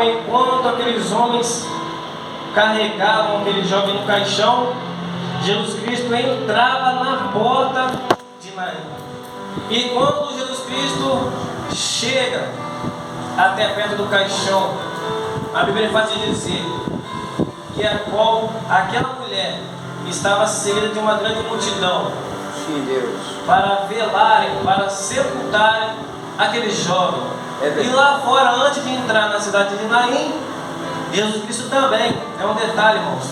Enquanto aqueles homens carregavam aquele jovem no caixão, Jesus Cristo entrava na porta de Naim. E quando Jesus Cristo chega até perto do caixão, a Bíblia faz dizer que aquela mulher estava seguida de uma grande multidão. Sim, Deus. Para velarem, para sepultarem aquele jovem. E lá fora, antes de entrar na cidade de Naim, Jesus Cristo também, é um detalhe, irmãos,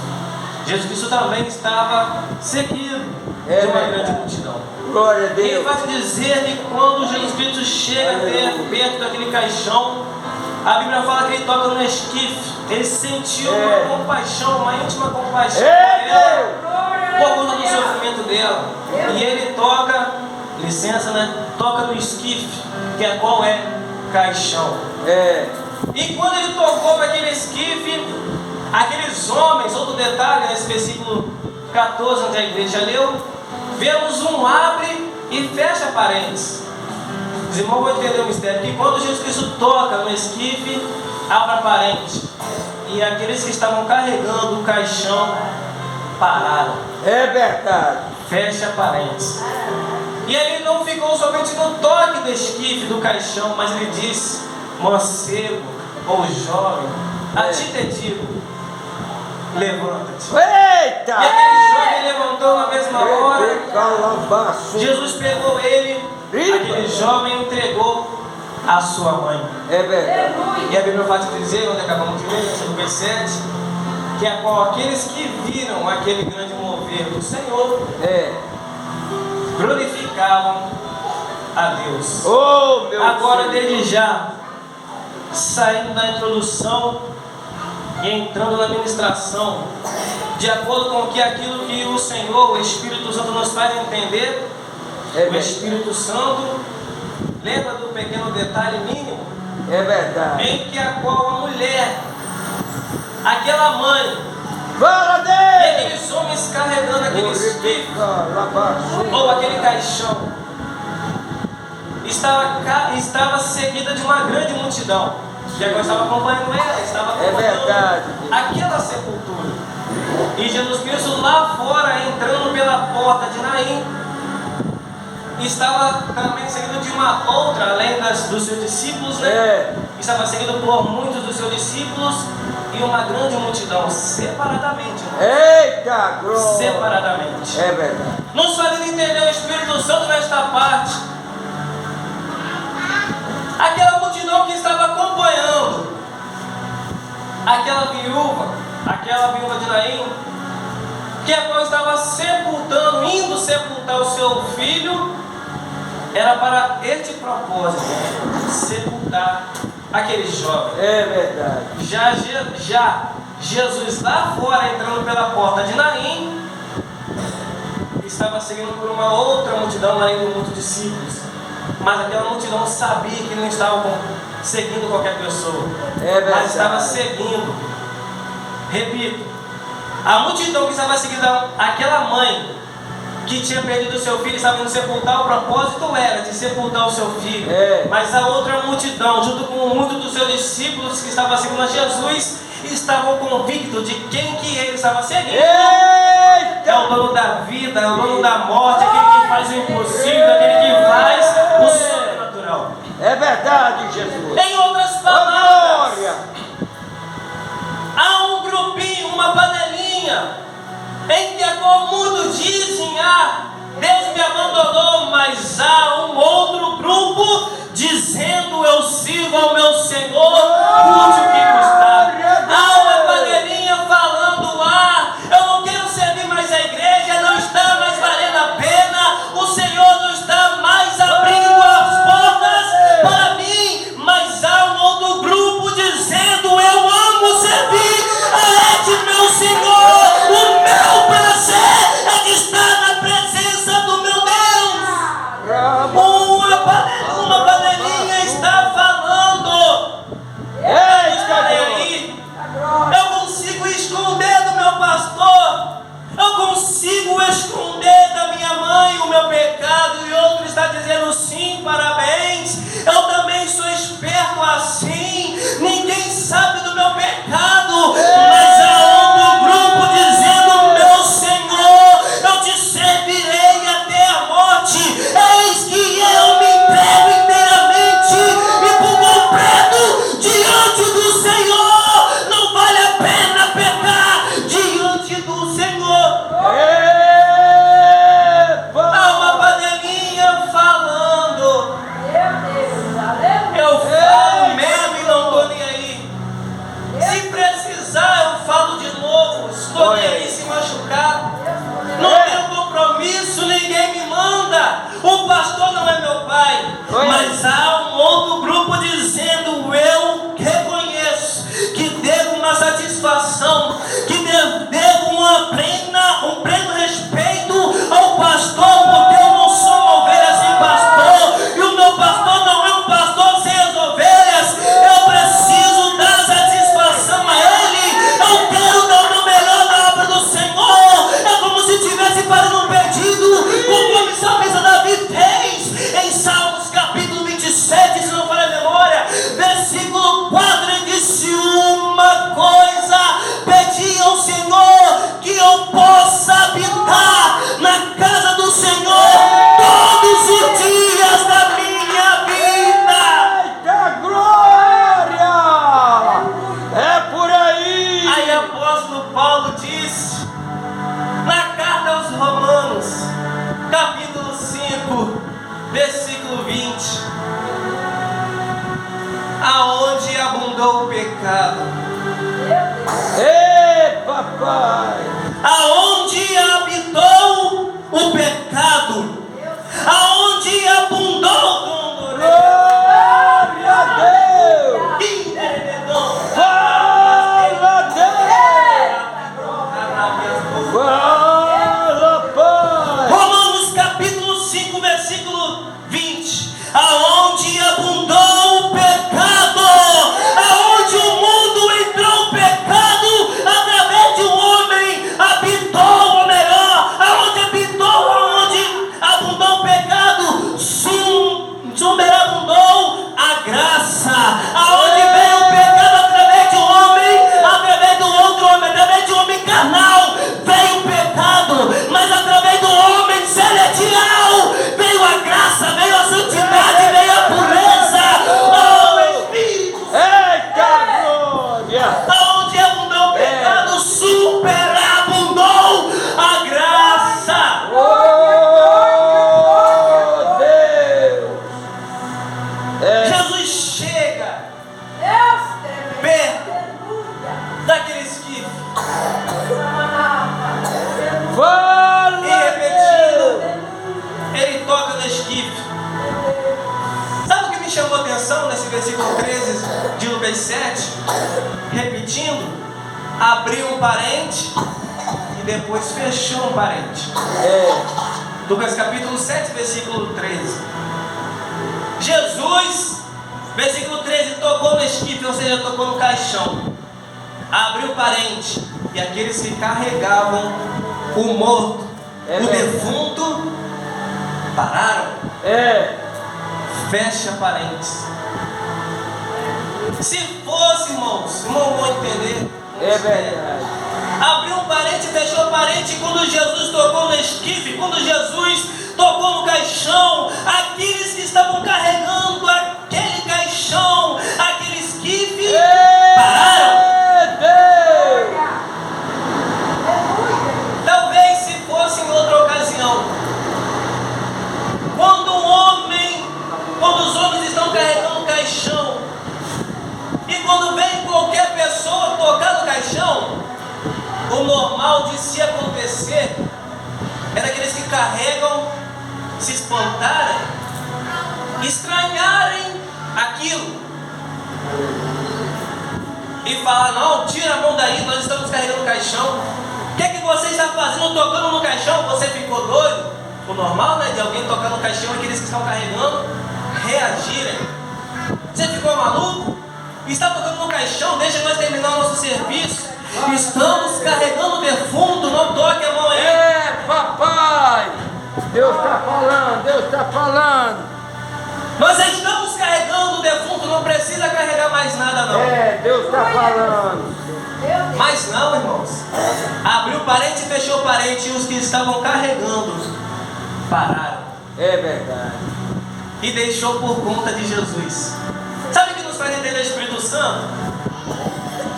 Jesus Cristo também estava seguido de uma grande multidão. Glória a Deus. E vai dizer que quando Jesus Cristo chega perto daquele caixão, a Bíblia fala que ele toca no esquife. Ele sentiu uma compaixão, uma íntima compaixão por conta do sofrimento dela. E ele toca, licença, né? Toca no esquife, que é qual é? Caixão. E quando ele tocou naquele esquife, aqueles homens, outro detalhe nesse versículo 14, onde a igreja leu, vemos um abre e fecha parênteses. Os irmãos vão entender o mistério, que quando Jesus Cristo toca no esquife, abre parênteses, e aqueles que estavam carregando o caixão pararam. É verdade. Fecha parênteses. E ele não ficou somente no toque do esquife do caixão, mas ele disse: mancebo ou jovem, a ti te digo, levanta-te. Eita! E aquele jovem levantou na mesma hora. Jesus pegou ele, aquele jovem entregou a sua mãe. É verdade. E a Bíblia vai dizer, onde acabamos de ler, no versículo 7, que é com aqueles que viram aquele grande mover do Senhor, glorificavam a Deus. Oh, meu Agora, Senhor. desde já, saindo da introdução e entrando na ministração, de acordo com aquilo que o Senhor, o Espírito Santo, nos faz entender, o Espírito Santo lembra do pequeno detalhe mínimo, é verdade, em que a qual a mulher, aquela mãe, e aqueles homens carregando aquele esquife ou aquele caixão, estava seguida de uma grande multidão, que agora estava acompanhando ela, estava acompanhando aquela sepultura. E Jesus Cristo lá fora, entrando pela porta de Naim, estava também seguido de uma outra, além dos seus discípulos, né? Estava seguido por muitos dos seus discípulos e uma grande multidão, separadamente. Eita, glória! Separadamente. É verdade. Nos fazendo entender o Espírito Santo nesta parte. Aquela multidão que estava acompanhando aquela viúva de Naim, que agora estava sepultando, indo sepultar o seu filho, era para este propósito, sepultar aquele jovem. É verdade. Já Jesus lá fora, entrando pela porta de Naim, estava seguindo por uma outra multidão, além de muitos discípulos. Mas aquela multidão sabia que não estava seguindo qualquer pessoa, mas estava seguindo, repito, a multidão que estava seguindo aquela mãe que tinha perdido o seu filho, estava indo sepultar. O propósito era de sepultar o seu filho, mas a outra multidão, junto com muitos dos seus discípulos que estavam seguindo a Jesus, estavam convictos de quem que ele estava seguindo. É o dono da vida, é o dono da morte, aquele que faz o impossível, aquele que faz o sobrenatural. É verdade, Jesus. Em outras palavras, há um grupinho, uma panelinha, em que muitos dizem: Deus me abandonou, mas há um outro grupo dizendo: eu sirvo ao meu Senhor, custe o que custar. Há uma panelinha falando: eu não quero servir mais a igreja, não está mais valendo a pena, o Senhor não está mais abrindo as portas para mim. Mas há um outro grupo dizendo: eu amo servir a este meu Senhor, o meu prazer é de estar na presença do meu Deus. Uma panelinha está falando Senhor, que eu possa habitar na casa do Senhor todos os dias da minha vida. Eita glória! É por aí! Aí apóstolo Paulo diz, na carta aos Romanos, capítulo 5, versículo 20, aonde abundou o pecado, Ei, papai! aonde habitou o pecado, aonde abundou o Glória a Deus! Fala, Deus! Fala, Pai! Romanos capítulo 5, versículo 20, aonde abundou o pecado, aonde o mundo entrou o pecado, através de um homem habitou, ou melhor, aonde abundou o pecado, superabundou a graça, aonde veio o pecado através de um homem, através do outro homem, através de um homem carnal, veio o pecado, mas através do homem celestial, veio a graça, veio a santidade, veio a pureza, oh Espírito, Eita glória! aonde abundou o pecado, superabundou a graça. Oh, Deus! Jesus chega perto daquele esquife Fala, e repetindo, Deus! ele toca no esquife. Sabe o que me chamou a atenção nesse versículo 13 de Lucas 7? Repetindo, abriu um parente e depois fechou um parente. Lucas capítulo 7, versículo 13. Jesus, versículo 13, tocou no esquife, ou seja, tocou no caixão, abriu o parente, e aqueles que carregavam o morto, o defunto, pararam. Fecha parentes. Se fosse, irmãos vão entender. É verdade. Abriu um parente, fechou o parente. Quando Jesus tocou no esquife, quando Jesus tocou no caixão, aqueles que estavam carregando aquele caixão, aquele esquife, pararam. Talvez se fosse em outra ocasião, quando os homens estão carregando o caixão, e quando vem qualquer pessoa tocar no caixão, o normal de se acontecer é daqueles que carregam se espantarem, estranharem aquilo e falar: não, tira a mão daí, nós estamos carregando o caixão. O que é que você está fazendo tocando no caixão? Você ficou doido? O normal, né, de alguém tocar no caixão, aqueles que estão carregando reagirem. Você ficou maluco? Está tocando no caixão? Deixa nós terminar o nosso serviço. Estamos carregando o defunto, não toque a mão aí. Papai! Deus está falando, Deus está falando. Nós estamos carregando o defunto, não precisa carregar mais nada não. Deus está falando. Mas não, irmãos. Abriu o parente e fechou o parente, e os que estavam carregando pararam. É verdade. E deixou por conta de Jesus. Sabe o que nos faz entender o Espírito Santo?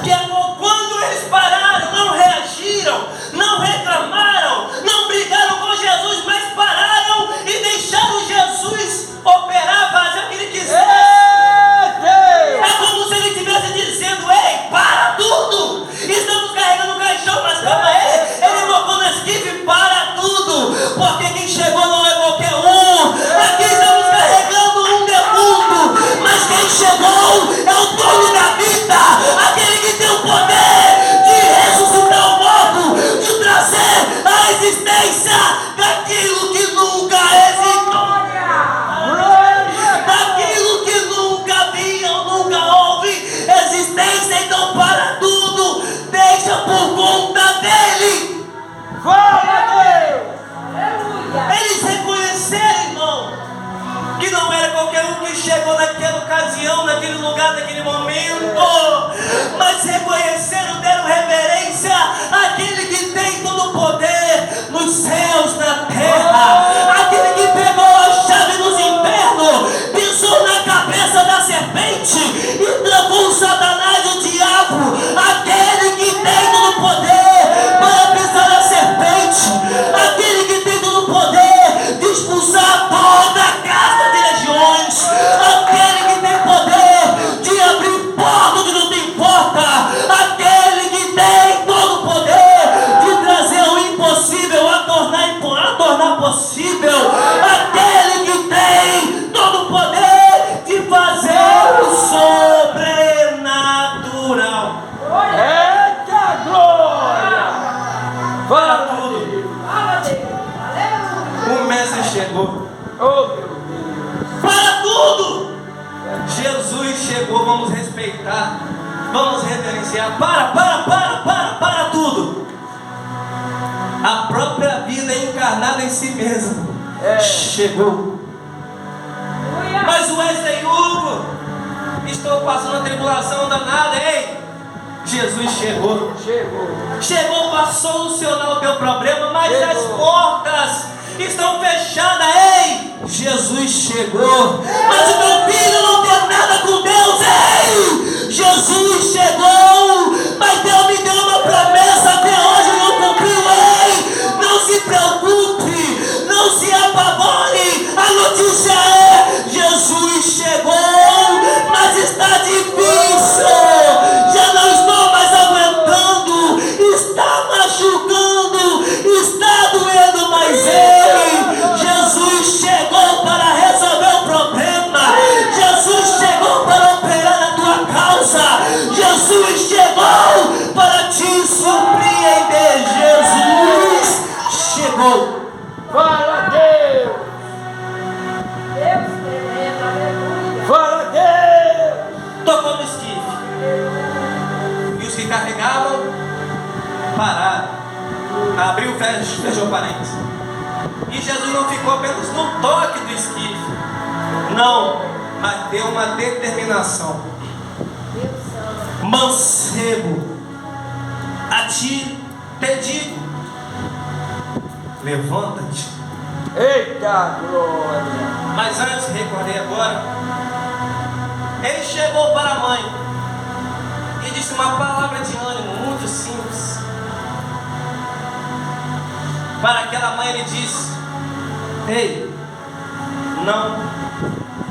Que quando eles pararam, não reagiram, não reclamaram, não brigaram com Jesus, mas pararam e deixaram Jesus operar, fazer o que ele quiser. É como se ele estivesse dizendo: ei, para tudo! Estamos carregando o caixão, mas calma aí. Ele tocou no esquife, para tudo! Porque quem chegou não é qualquer um. Aqui estamos carregando um defunto, mas quem chegou é o dono da vida, aquele que tem o poder de ressuscitar o morto, de trazer a existência daquilo que nunca existiu, daquilo que nunca viam, nunca houve existência. Então, para tudo, deixa por conta dele. Fala, Deus! Eles reconheceram, irmão, que não era qualquer um que chegou naquela ocasião, naquele lugar, naquele momento, mas reconheceram, deram reverência a chegou, vamos respeitar, vamos reverenciar. Para tudo. A própria vida encarnada em si mesma chegou. Mas Wesley Hugo, estou passando a tribulação danada. Ei, Jesus chegou. Chegou para solucionar o teu problema, mas as portas estão fechadas. Ei, Jesus chegou. Mas o meu filho não tem nada com Deus. Ei, Jesus chegou. Mas Deus me deu uma promessa, até hoje não cumpriu. Ei, não se preocupe, não se apavore. A notícia é: Jesus chegou. Mas está difícil. Já não estou mais aguentando. Está machucando. Está doendo, mas ei, Jesus chegou para resolver o problema. Jesus chegou para operar na tua causa. Jesus chegou para te surpreender. Jesus chegou. Fala, Deus! Fala, Deus! Tocou no esquife. E os que carregavam pararam. Abriu, fechou parênteses. E Jesus não ficou apenas no toque do esquife. Não, mas deu uma determinação. Mancebo, a ti te digo, levanta-te. Eita glória! Mas antes, recordei agora, ele chegou para a mãe e disse uma palavra de ânimo muito simples. Para aquela mãe ele disse: ei, não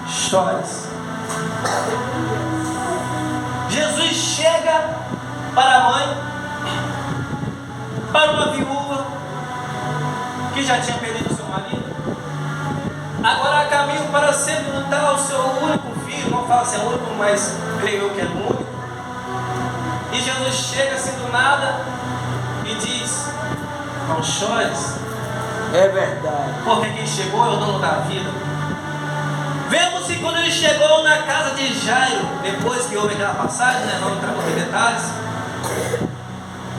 chores. Jesus chega para a mãe, para uma viúva que já tinha perdido seu marido, agora a caminho para sepultar o seu único filho. Não fala se é único, mas creio eu que é o único. E Jesus chega assim do nada e diz: não chores. É verdade. Porque quem chegou é o dono da vida. Vemos que quando ele chegou na casa de Jairo, depois que houve aquela passagem, né, não entramos em detalhes,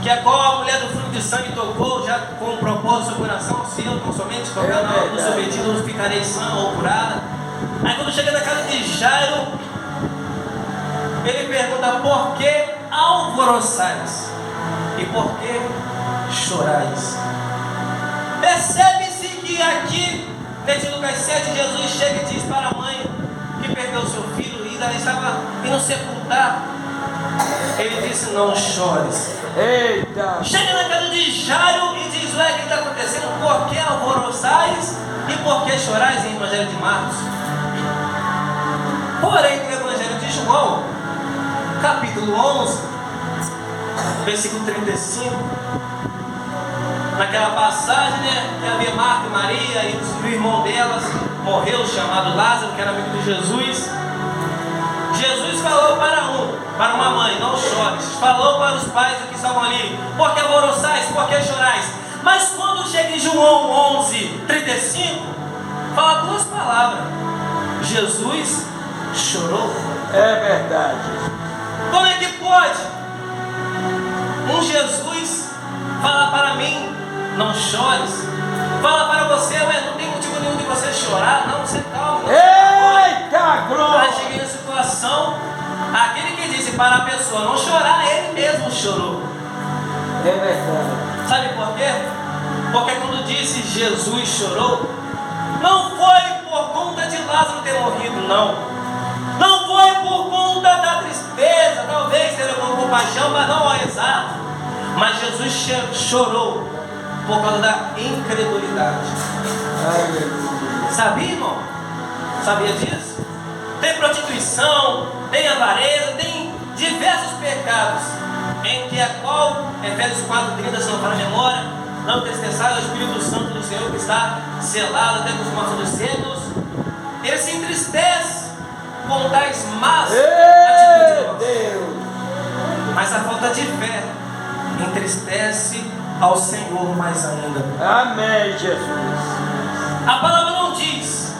que a qual a mulher do fruto de sangue tocou já com o propósito do seu coração: se eu não somente tocar no seu vestido, eu ficarei sã ou curada. Aí quando chega na casa de Jairo, ele pergunta: por que alvoroçais? E por que chorais? Percebe-se que aqui, nesse Lucas 7, Jesus chega e diz para a mãe que perdeu seu filho e ainda estava indo sepultar. Ele disse: não chores. Eita! Chega na casa de Jairo e diz: ué, o que está acontecendo? Por que alvoroçais e por que chorais? Em Evangelho de Marcos. Porém, no Evangelho de João, capítulo 11, versículo 35, naquela passagem, né, que havia Marta e Maria e o irmão delas morreu, chamado Lázaro, que era amigo de Jesus. Jesus falou para uma mãe: não chores. Falou para os pais que estavam ali: por que alvoroçais, por que chorais? Mas quando chega em João 11, 35, fala duas palavras: Jesus chorou. É verdade. Como é que pode um Jesus falar para mim: não chores? Fala para você: ué, não tem motivo nenhum de você chorar. Não, você calma. Eita glória! Aí cheguei na situação, aquele que disse para a pessoa não chorar, ele mesmo chorou. É verdade. Sabe por quê? Porque quando disse Jesus chorou, não foi por conta de Lázaro ter morrido, não. Não foi por conta da tristeza, talvez teve alguma compaixão, mas não é exato. Mas Jesus chorou por causa da incredulidade. Sabia, irmão? Sabia disso? Tem prostituição, tem avareza, tem diversos pecados em que a qual, Efésios 4:30, se não para a memória, não entristeçai o Espírito Santo do Senhor que está selado até a consumação dos séculos. Ele se entristece com tais más atitudes. Deus. Mas a falta de fé entristece ao Senhor mais ainda. Amém, Jesus. A palavra não diz: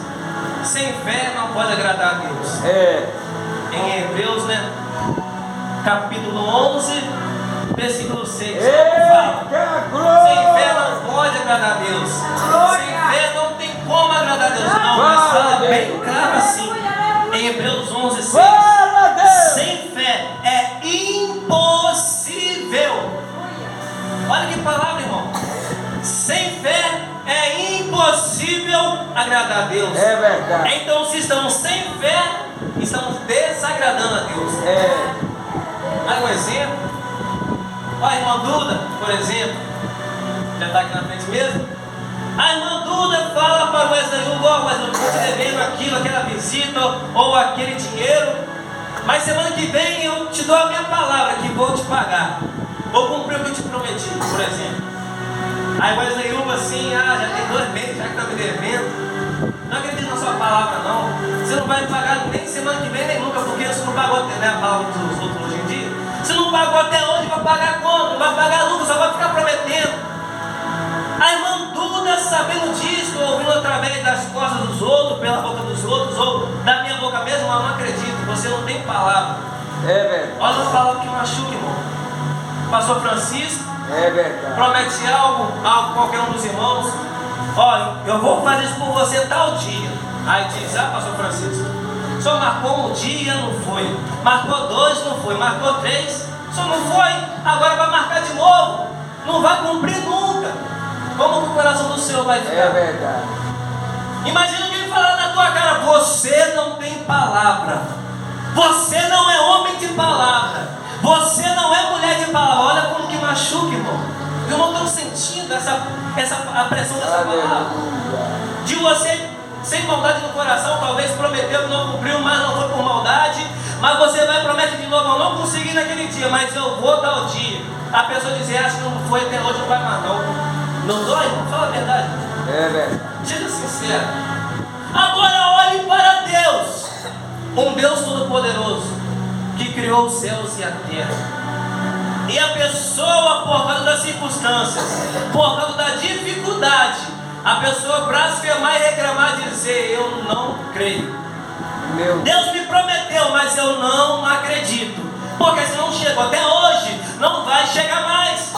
sem fé não pode agradar a Deus. É. em Hebreus, né? Capítulo 11, versículo 6. Eita, Sem glória! fé não pode agradar a Deus. Sem fé não tem como agradar a Deus. Não, mas fala bem claro assim. Em Hebreus 11, 6. Glória a Deus! Sem fé é impossível. Olha que palavra, irmão. Sem fé é impossível agradar a Deus. É verdade. Então, se estamos sem fé, estamos desagradando a Deus. É. Mais um exemplo. Olha a irmã Duda, por exemplo. Já está aqui na frente mesmo. A irmã Duda fala para o Wesley Hugo: ó, Wesley, eu estou te devendo aquilo, aquela visita ou aquele dinheiro, mas semana que vem eu te dou a minha palavra que vou te pagar. Vou cumprir o que eu te prometi, por exemplo. Aí o Wesley Hugo assim: já tem 2 meses já que está me devendo. Não acredito na sua palavra não. Você não vai pagar nem semana que vem nem nunca, porque você não pagou até, né, a palavra dos outros hoje em dia. Você não pagou até hoje, vai pagar quando? Não vai pagar nunca, só vai ficar prometendo. A irmã Duda, sabendo disso, ouvindo através das costas dos outros, pela boca dos outros, ou da minha boca mesmo, mas não acredito, você não tem palavra. É verdade. Olha uma palavra que machuca, irmão. Pastor Francisco É verdade. promete algo a qualquer um dos irmãos: olha, eu vou fazer isso por você tal dia. Aí diz: pastor Francisco, o senhor marcou um dia, não foi. Marcou 2, não foi. Marcou 3, o senhor não foi. Agora vai marcar de novo. Não vai cumprir nunca. Como que o coração do Senhor vai ficar? É verdade. Imagina alguém falar na tua cara: você não tem palavra. Você não é homem de palavra. Você não é mulher de palavra. Olha como que machuca, irmão. Os irmãos estão sentindo a pressão dessa palavra. De você, sem maldade no coração, talvez prometeu, não cumpriu, mas não foi por maldade. Mas você vai e promete de novo: eu não consegui naquele dia, mas eu vou tal dia. A pessoa dizer: acho que não foi até hoje, não vai mais não. Não dói, irmão? Fala a verdade. É verdade. Seja sincero. Agora olhe para Deus, um Deus todo-poderoso, que criou os céus e a terra. E a pessoa, por causa das circunstâncias, por causa da dificuldade, a pessoa blasfemar e reclamar e dizer: eu não creio. Deus me prometeu, mas eu não acredito. Porque se não chegou até hoje, não vai chegar mais.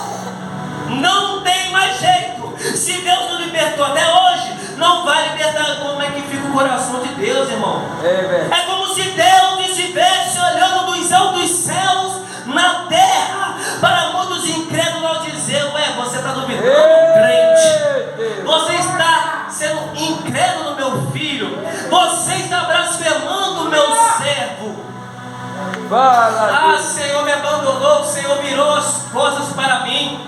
Não tem mais jeito. Se Deus não libertou até hoje, não vai libertar. Como é que fica o coração de Deus, irmão? É como se Deus estivesse olhando dos altos céus na terra para muitos incrédulos ao dizer: ué, você está duvidando, crente? Você está sendo incrédulo, meu filho. Você está blasfemando, meu servo. Senhor, me abandonou. O Senhor virou as costas para mim.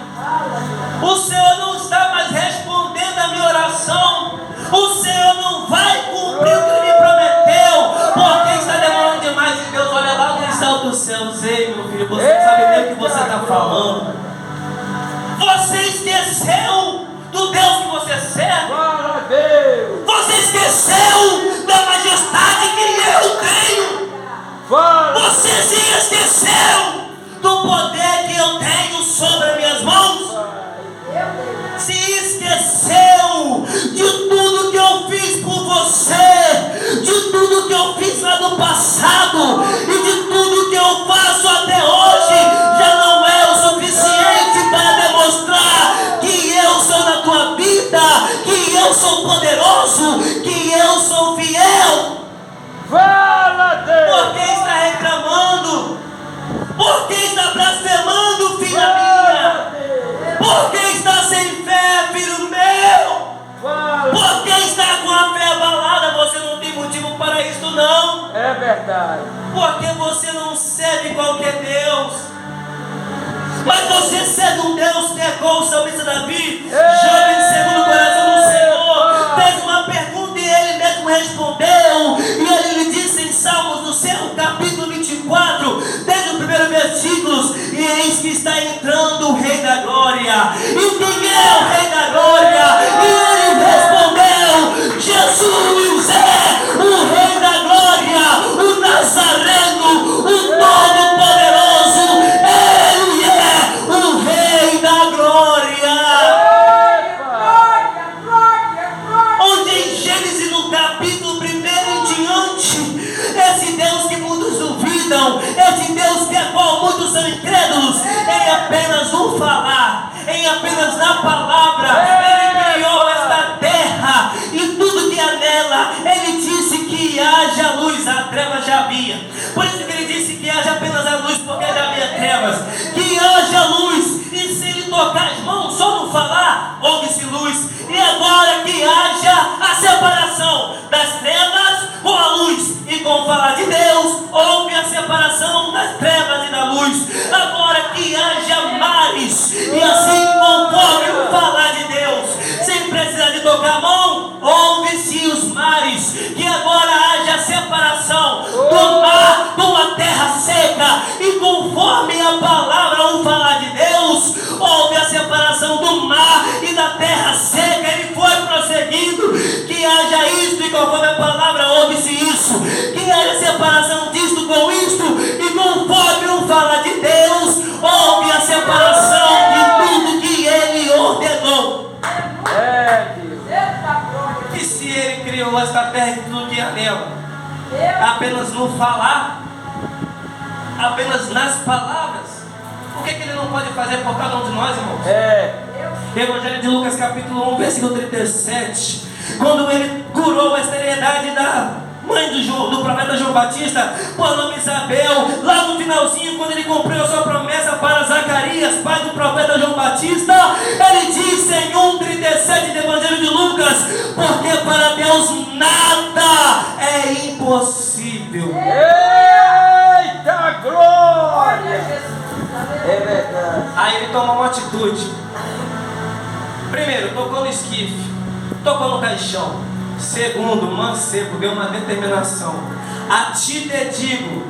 O Senhor não está mais respondendo a minha oração. O Senhor não vai cumprir o que Ele me prometeu. Porque está demorando demais. E Deus olha lá no alto dos céus: ei, meu filho, você não sabe nem o que você está falando. Você esqueceu do Deus que você serve. Você esqueceu da majestade que eu tenho. Você se esqueceu do poder que eu tenho sobre as minhas mãos. Se esqueceu de tudo que eu fiz por você, de tudo que eu fiz lá no passado e de tudo que eu faço até hoje. Já não é o suficiente para demonstrar que eu sou na tua vida, que eu sou poderoso, que eu sou fiel. Por que está reclamando? Por que está blasfemando, filha minha? Por que está sem fé, filho meu? Por que está com a fé abalada? Você não tem motivo para isso, não. É verdade. Porque você não serve qualquer Deus, mas você serve um Deus que é como o salmista Davi, jovem segundo o coração do Senhor. Fez uma pergunta e ele mesmo respondeu. E ele lhe disse em Salmos, no seu capítulo 24, desde o primeiro versículo: e eis que está entrando o Rei da Glória. E quem é o Rei da Glória? E ele respondeu: Jesus é o Rei da Glória, o Nazareno, o Todo-Poderoso. Ele é o Rei da Glória. Onde em Gênesis, no capítulo 1 em diante, esse Deus que muitos duvidam no falar, em apenas na palavra, Ele criou esta terra e tudo que há nela. Ele disse que haja luz, a treva já havia. Por isso que Ele disse que haja apenas a luz, porque já havia trevas. Que haja luz, e se Ele tocar as mãos só no falar, houve-se luz. E agora que haja a separação das trevas com a luz, e com o falar de Deus houve a separação das trevas e da luz. Agora que haja mares, e assim conforme o falar de Deus, sem precisar de tocar a mão, houve-se os mares. Que agora haja separação do mar com a terra seca, e conforme a palavra, o falar de Deus, houve a separação do mar e da terra seca. Ele foi prosseguindo, que haja isto, e conforme a palavra, houve-se isso. Que haja separação disto com isto, e conforme o falar de Deus, houve a separação de tudo que Ele ordenou. E se Ele criou esta terra e tudo que há nela, apenas no falar, apenas nas palavras, o que Ele não pode fazer por cada um de nós, irmãos? Evangelho de Lucas capítulo 1, versículo 37. Quando Ele curou a esterilidade da mãe do profeta João Batista, por nome Isabel, lá no finalzinho, quando Ele cumpriu a sua promessa para Zacarias, pai do profeta João Batista, Ele disse em 1,37 do Evangelho de Lucas: porque para Deus nada é impossível. Eita glória! É verdade. Aí Ele tomou uma atitude. Primeiro, tocou no esquife, tocou no caixão. Segundo, mancebo, deu uma determinação: a ti te digo,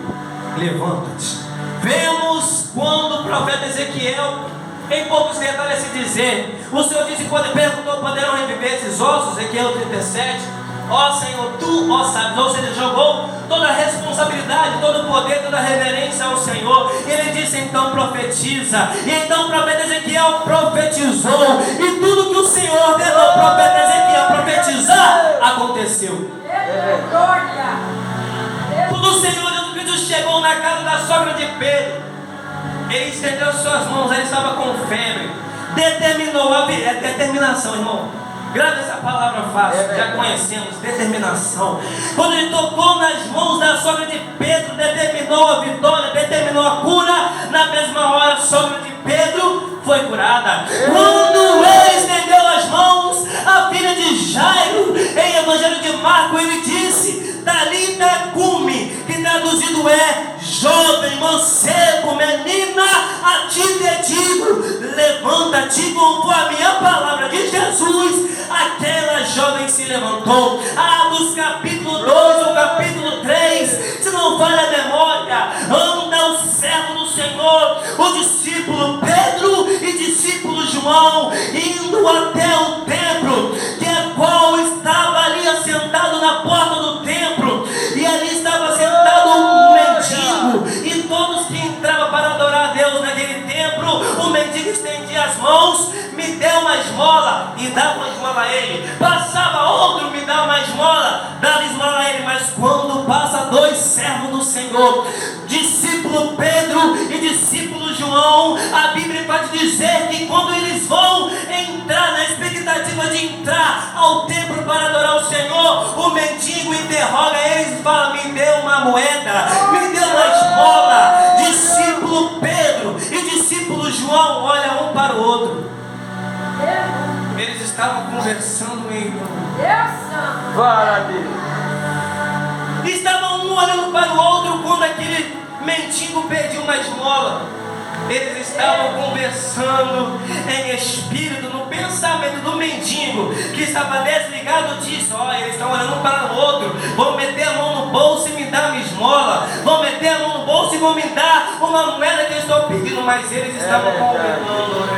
levanta-te. Vemos quando o profeta Ezequiel, em poucos detalhes, se dizer, o Senhor disse, quando perguntou: poderão reviver esses ossos? Ezequiel 37. Ó Senhor, tu, ó sabes, ou seja, jogou toda a responsabilidade, todo o poder, toda a reverência ao Senhor. E Ele disse: então profetiza. E então o profeta Ezequiel profetizou, e tudo que o Senhor ordenou o profeta Ezequiel profetizar, aconteceu. Quando o Senhor Jesus Cristo chegou na casa da sogra de Pedro, Ele estendeu suas mãos, ele estava com febre, determinou a vida, é determinação, irmão. Grave essa palavra fácil, já conhecemos, determinação. Quando Ele tocou nas mãos da sogra de Pedro, determinou a vitória, determinou a cura. Na mesma hora, a sogra de Pedro foi curada. Quando Ele estendeu as mãos, a filha de Jairo, em Evangelho de Marcos, Ele disse: Talita cumi, que traduzido é: jovem, mancebo, menina, a ti te digo, levanta-te. Conforme a palavra de Jesus, aquela jovem se levantou. Atos capítulo 2 ou capítulo 3, se não falha a memória, anda o servo do Senhor, o discípulo Pedro e discípulo João, indo até o templo, que é qual estava ali assentado na porta do templo, e ali estava sentado um mendigo, e todos que entravam para adorar a Deus naquele templo, o mendigo estendia as mãos, me deu uma esmola, e dava uma esmola a ele. Passava outro, me dava uma esmola, dava esmola a ele. Mas quando passa dois servos do Senhor, discípulo Pedro e discípulo João, a Bíblia pode dizer que quando eles vão entrar, na expectativa de entrar ao templo para adorar o Senhor, o mendigo interroga eles e fala: me dê uma moeda, me dê uma esmola. Discípulo Pedro e discípulo João olham um para o outro. Eles estavam conversando em estavam um olhando para o outro quando aquele mendigo pediu uma esmola. Eles estavam conversando em espírito, no pensamento do mendigo, que estava desligado disso. Eles estão olhando para o outro. Vão meter a mão no bolso e me dar uma esmola. Vão meter a mão no bolso e vão me dar uma moeda que eu estou pedindo. Mas eles estavam conversando.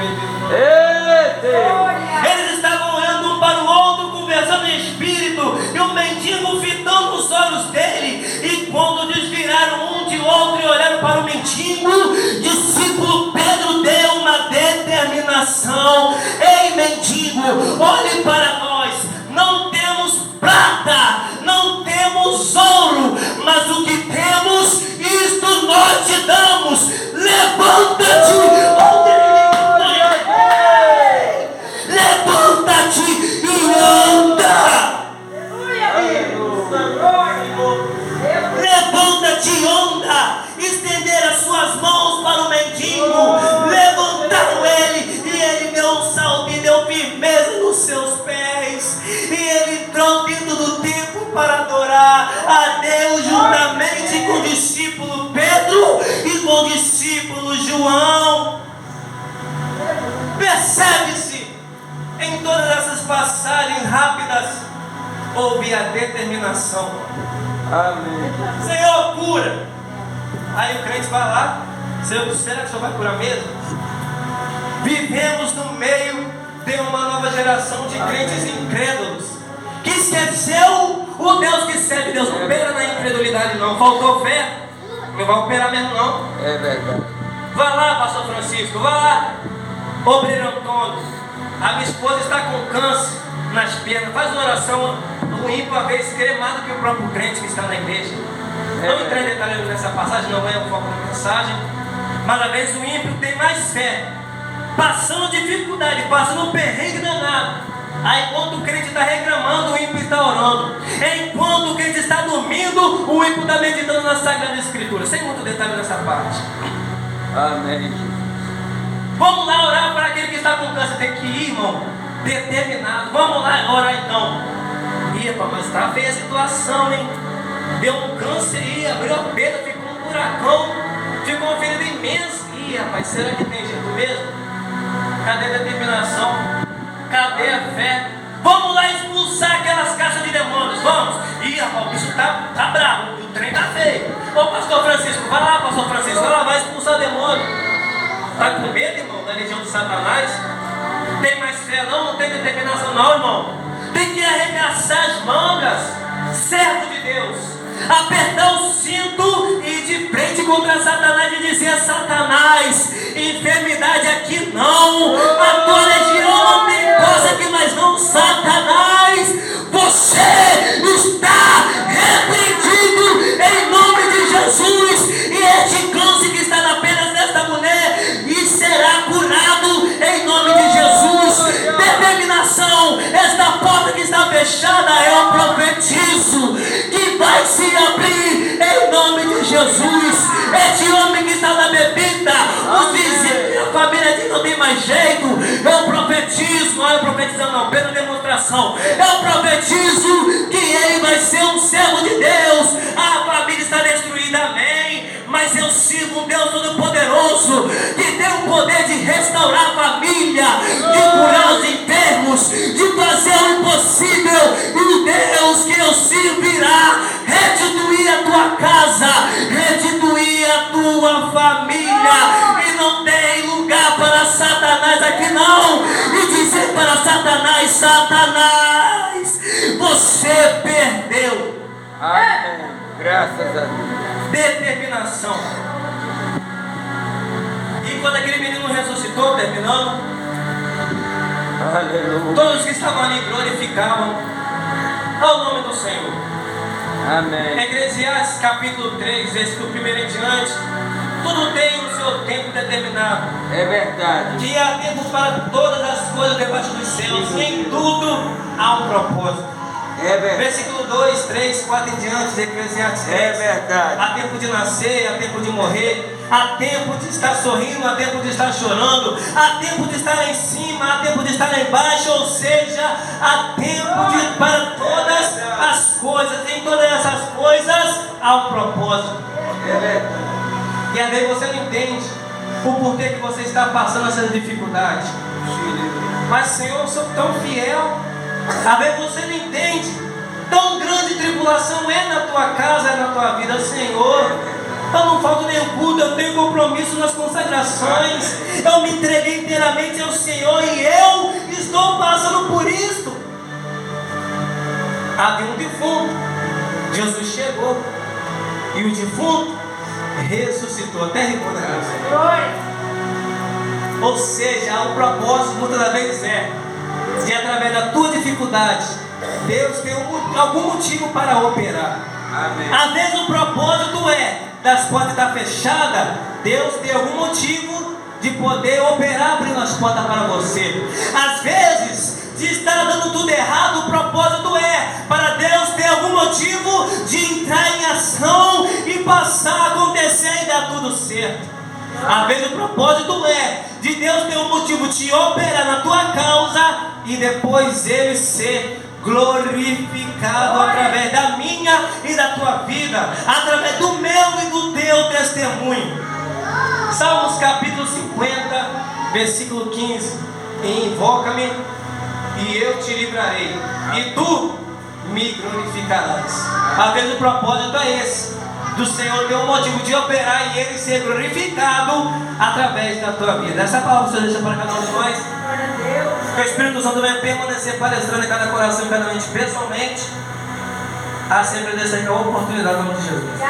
Eles estavam olhando um para o outro, conversando em espírito, e o mendigo fitando os olhos dele. E quando desviraram um de outro e olharam para o mendigo, discípulo Pedro deu uma determinação: ei mendigo, olhe para nós. Não temos prata, não temos ouro, mas o que temos, isto nós te damos. Levanta-te. percebe-se em todas essas passagens rápidas, houve a determinação. Amém. Senhor, cura. Aí o crente vai lá, será que o Senhor vai curar mesmo? Vivemos no meio de uma nova geração de crentes incrédulos, que esqueceu o Deus que serve. Deus não opera na incredulidade não. Faltou fé, não vai operar mesmo não. É verdade. Vai lá, pastor Francisco, vai lá, obreiro Antônio, a minha esposa está com câncer nas pernas, faz uma oração. O ímpio uma vez crê mais do que o próprio crente que está na igreja. Não entrei em detalhes nessa passagem, não é o foco da mensagem, mas às vezes o ímpio tem mais fé, passando dificuldade, passando perrengue danado. Aí enquanto o crente está reclamando, o ímpio está orando. Enquanto o crente está dormindo, o ímpio está meditando na Sagrada Escritura. Sem muito detalhe nessa parte. Amém. Vamos lá orar para aquele que está com câncer. Tem que ir, irmão, determinado. Vamos lá orar então. Mas está feia a situação, hein? Deu um câncer aí, abriu a perna, ficou um buracão, ficou uma ferida imensa. Rapaz, será que tem jeito mesmo? Cadê a determinação? Cadê a fé? Vamos lá expulsar aquelas caixas de demônios, vamos. Rapaz, o bicho tá bravo, o trem tá feio. Ô pastor Francisco, vai lá, pastor Francisco, vai lá, vai expulsar o demônio. Tá com medo, irmão, da legião de Satanás? Tem mais fé não? Não tem determinação não, irmão. Tem que arregaçar as mangas, servo de Deus, apertar o cinto e ir de frente contra Satanás e dizer: Satanás, enfermidade aqui não, a tua legião não tem coisa aqui mais não. Satanás, você está repreendido em nome de Jesus, e este câncer que está na perna desta mulher e será curado em nome de Jesus. Determinação. Esta porta que está fechada, eu profetizo que vai se abrir em nome de Jesus. Este homem que está na bebida, os vizinhos, a família diz: não tem mais jeito. Eu profetizo, não é profetizando não, pela demonstração. Eu profetizo que ele vai ser um servo de Deus. A família está destruída, amém. Mas eu sirvo um Deus Todo-Poderoso, que tem o poder de restaurar a família, de curar os enfermos, de fazer o impossível. E o Deus que eu sirvo irá restituir a tua casa, restituir a tua família. E não tem lugar para Satanás aqui não. E dizer para Satanás: Satanás, você perdeu. Amém. Graças a Deus. Determinação. E quando aquele menino ressuscitou, terminando, Aleluia. todos que estavam ali glorificavam ao nome do Senhor. Amém. Eclesiastes capítulo 3, versículo 1 em diante, tudo tem o seu tempo determinado. É verdade. E há tempo para todas as coisas debaixo dos céus. Em tudo há um propósito. É verdade. Versículo 2, 3, 4 em diante de Eclesiastes 3. É verdade. Há tempo de nascer, há tempo de morrer, há tempo de estar sorrindo, há tempo de estar chorando, há tempo de estar lá em cima, há tempo de estar lá embaixo, ou seja, há tempo para todas as coisas. Em todas essas coisas há um propósito. É verdade. E às vezes você não entende o porquê que você está passando essas dificuldades. Mas Senhor, eu sou tão fiel. Às vezes você não entende. Tão grande tribulação é na tua casa, é na tua vida, Senhor. Eu não falto nenhum culto, eu tenho compromisso nas consagrações. Eu me entreguei inteiramente ao Senhor e eu estou passando por isto. Havia um defunto. Jesus chegou e o defunto ressuscitou. Até rimou na cabeça. Ou seja, o propósito muitas das vezes é de, através da tua dificuldade, Deus tem algum motivo para operar. Amém. Às vezes o propósito é das portas estar fechadas, Deus tem algum motivo de poder operar abrindo as portas para você. Às vezes de estar dando tudo errado, o propósito é para Deus ter algum motivo de entrar em ação e passar a acontecer e dar tudo certo. Às vezes o propósito é de Deus ter um motivo de operar na tua causa e depois Ele ser glorificado através da minha e da tua vida, através do meu e do teu testemunho. Salmos capítulo 50, versículo 15: invoca-me e eu te livrarei, e tu me glorificarás. Às vezes o propósito é esse, do Senhor ter um motivo de operar e Ele ser glorificado através da tua vida. Essa palavra você deixa para cada um de nós. Que o Espírito Santo venha permanecer palestrando em cada coração, em cada mente pessoalmente. A sempre dessa oportunidade no nome de Jesus.